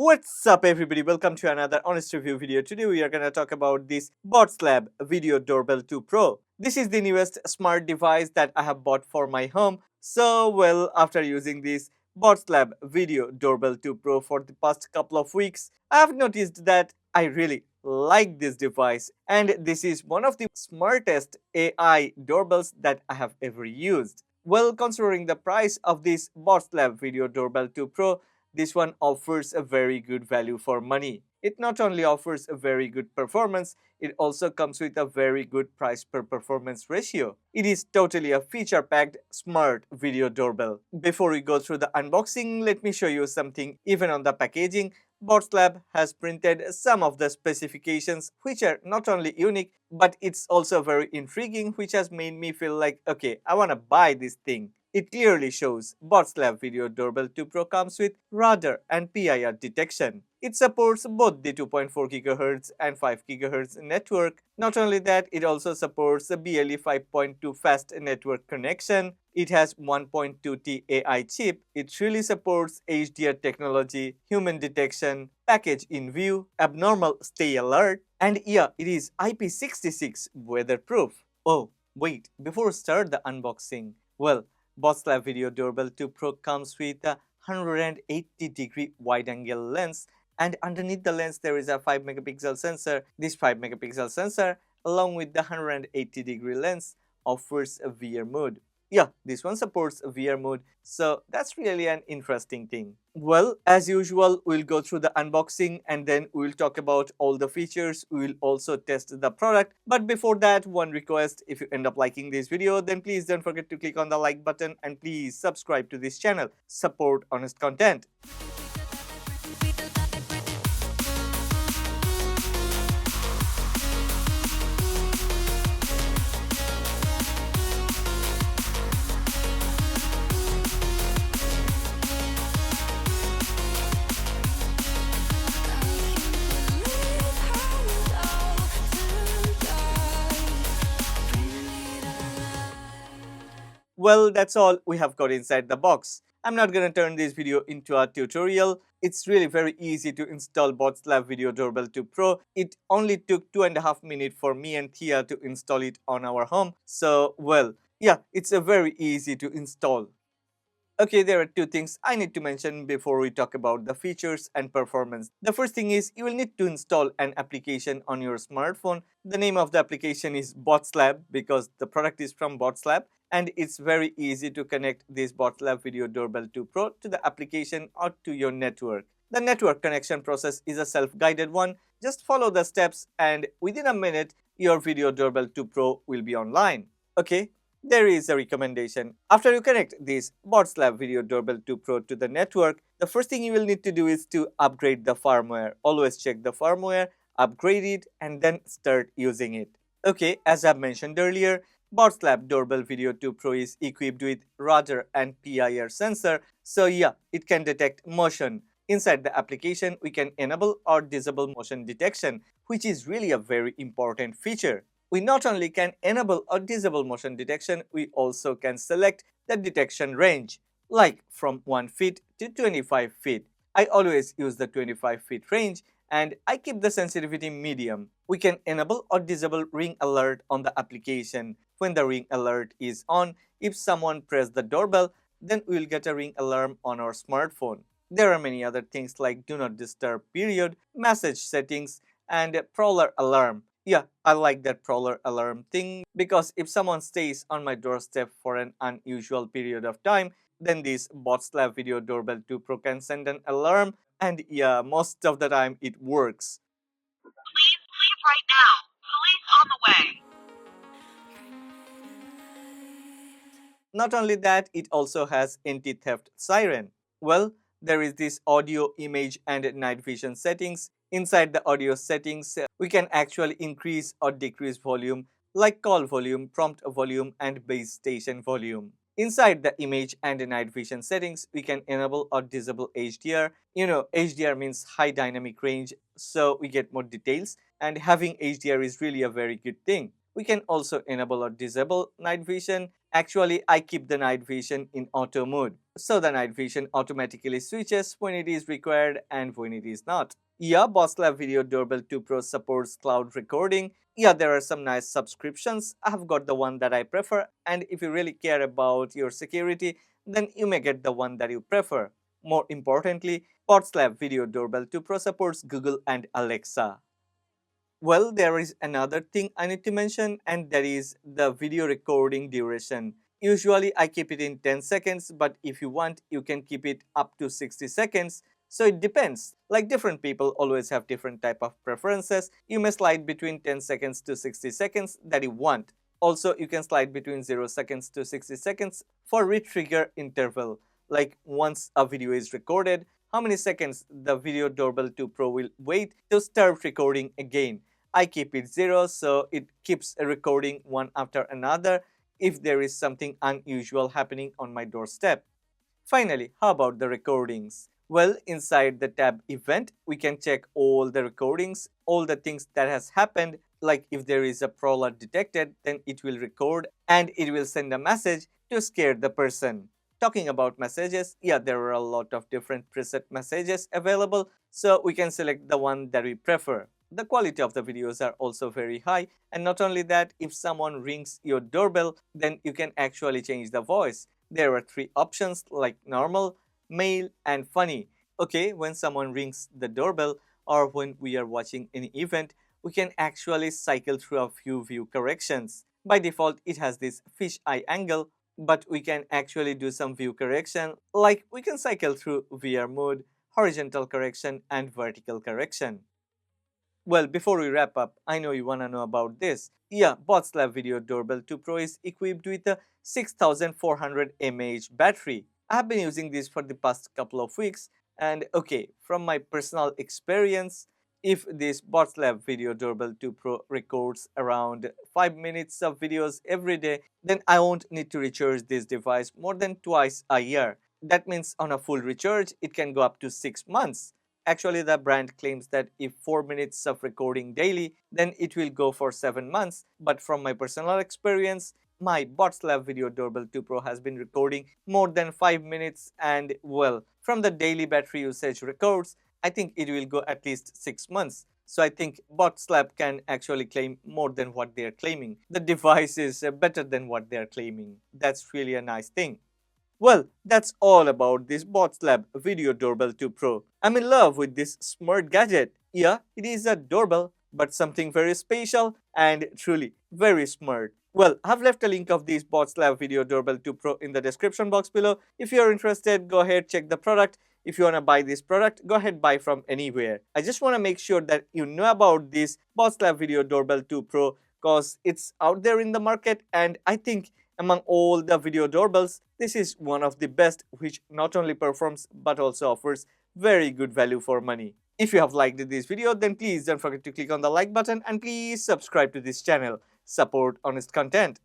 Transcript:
What's up everybody, welcome to another honest review video. Today we are going to talk about this Botslab Video Doorbell 2 Pro. This is the newest smart device that I have bought for my home. So well, after using this Botslab Video Doorbell 2 Pro for the past couple of weeks, I have noticed that I really like this device, and this is one of the smartest AI doorbells that I have ever used. Well, considering the price of this Botslab Video Doorbell 2 Pro, this one offers a very good value for money. It not only offers a very good performance, it also comes with a very good price per performance ratio. It is totally a feature-packed smart video doorbell. Before we go through the unboxing, let me show you something. Even on the packaging, Botslab has printed some of the specifications which are not only unique, but it's also very intriguing, which has made me feel like, okay, I want to buy this thing. It clearly shows Botslab Video Doorbell 2 Pro comes with radar and PIR detection. It supports both the 2.4 GHz and 5 GHz network. Not only that, it also supports the BLE 5.2 fast network connection. It has 1.2T AI chip. It really supports HDR technology, human detection, package in view, abnormal stay alert, and yeah, it is IP66 weatherproof. Oh, wait, before we start the unboxing, well, Botslab Video Doorbell 2 Pro comes with a 180-degree wide-angle lens, and underneath the lens there is a 5-megapixel sensor. This 5-megapixel sensor, along with the 180-degree lens, offers a VR mode. Yeah, this one supports a VR mode, so that's really an interesting thing. Well, as usual, we'll go through the unboxing and then we'll talk about all the features. We'll also test the product. But before that, one request: if you end up liking this video, then please don't forget to click on the like button and please subscribe to this channel. Support honest content. Well, that's all we have got inside the box. I'm not gonna turn this video into a tutorial. It's really very easy to install Botslab Video Doorbell 2 Pro. It only took 2.5 minutes for me and Thea to install it on our home. So, well, yeah, it's a very easy to install. Okay, there are two things I need to mention before we talk about the features and performance. The first thing is you will need to install an application on your smartphone. The name of the application is Botslab because the product is from Botslab, and it's very easy to connect this Botslab Video Doorbell 2 Pro to the application or to your network. The network connection process is a self-guided one. Just follow the steps and within a minute your Video Doorbell 2 Pro will be online. Okay. There is a recommendation. After you connect this Botslab Video Doorbell 2 Pro to the network, the first thing you will need to do is to upgrade the firmware. Always check the firmware, upgrade it, and then start using it. Okay, as I mentioned earlier, Botslab Doorbell Video 2 Pro is equipped with radar and PIR sensor, so yeah, it can detect motion. Inside the application, we can enable or disable motion detection, which is really a very important feature. We not only can enable or disable motion detection, we also can select the detection range, like from 1 feet to 25 feet. I always use the 25 feet range and I keep the sensitivity medium. We can enable or disable ring alert on the application. When the ring alert is on, if someone press the doorbell, then we will get a ring alarm on our smartphone. There are many other things like do not disturb period, message settings, and prowler alarm. Yeah, I like that prowler alarm thing because if someone stays on my doorstep for an unusual period of time, then this Botslab Video Doorbell 2 Pro can send an alarm, and yeah, most of the time it works. Please leave right now. Police on the way. Not only that, it also has anti-theft siren. Well, there is this audio, image, and night vision settings. Inside the audio settings, we can actually increase or decrease volume like call volume, prompt volume, and base station volume. Inside the image and night vision settings, we can enable or disable HDR. You know, HDR means high dynamic range, so we get more details, and having HDR is really a very good thing. We can also enable or disable night vision, Actually, I keep the night vision in auto mode, so the night vision automatically switches when it is required and when it is not. Yeah, Botslab Video Doorbell 2 Pro supports cloud recording. Yeah, there are some nice subscriptions. I have got the one that I prefer, and if you really care about your security, then you may get the one that you prefer. More importantly, Botslab Video Doorbell 2 Pro supports Google and Alexa. Well, there is another thing I need to mention, and that is the video recording duration. Usually, I keep it in 10 seconds, but if you want, you can keep it up to 60 seconds. So it depends. Like different people always have different type of preferences. You may slide between 10 seconds to 60 seconds that you want. Also, you can slide between 0 seconds to 60 seconds for retrigger interval. Like once a video is recorded, how many seconds the Video Doorbell 2 Pro will wait to start recording again. I keep it 0 so it keeps a recording one after another if there is something unusual happening on my doorstep. Finally, how about the recordings? Well, inside the tab event, we can check all the recordings, all the things that has happened. Like if there is a prowler detected, then it will record and it will send a message to scare the person. Talking about messages, yeah, there are a lot of different preset messages available, so we can select the one that we prefer. The quality of the videos are also very high, and not only that, if someone rings your doorbell, then you can actually change the voice. There are 3 options like normal, male, and funny. Okay, when someone rings the doorbell or when we are watching any event, we can actually cycle through a few view corrections. By default, it has this fish eye angle, but we can actually do some view correction, like we can cycle through VR mode, horizontal correction, and vertical correction. Well, before we wrap up, I know you want to know about this. Yeah, Botslab Video Doorbell 2 Pro is equipped with a 6400 mAh battery. I have been using this for the past couple of weeks, and okay, from my personal experience, if this Botslab Video Doorbell 2 Pro records around 5 minutes of videos every day, then I won't need to recharge this device more than twice a year. That means on a full recharge, it can go up to 6 months. Actually, the brand claims that if 4 minutes of recording daily, then it will go for 7 months. But from my personal experience, my Botslab Video Doorbell 2 Pro has been recording more than 5 minutes, and well, from the daily battery usage records, I think it will go at least 6 months. So I think Botslab can actually claim more than what they are claiming. The device is better than what they are claiming. That's really a nice thing. Well, that's all about this Botslab Video Doorbell 2 Pro. I'm in love with this smart gadget. Yeah, it is a doorbell, but something very special and truly very smart. Well, I've left a link of this Botslab Video Doorbell 2 Pro in the description box below. If you're interested, go ahead, check the product. If you want to buy this product, go ahead, buy from anywhere. I just want to make sure that you know about this Botslab Video Doorbell 2 Pro because it's out there in the market, and I think among all the video doorbells, this is one of the best, which not only performs but also offers very good value for money. If you have liked this video, then please don't forget to click on the like button and please subscribe to this channel. Support honest content.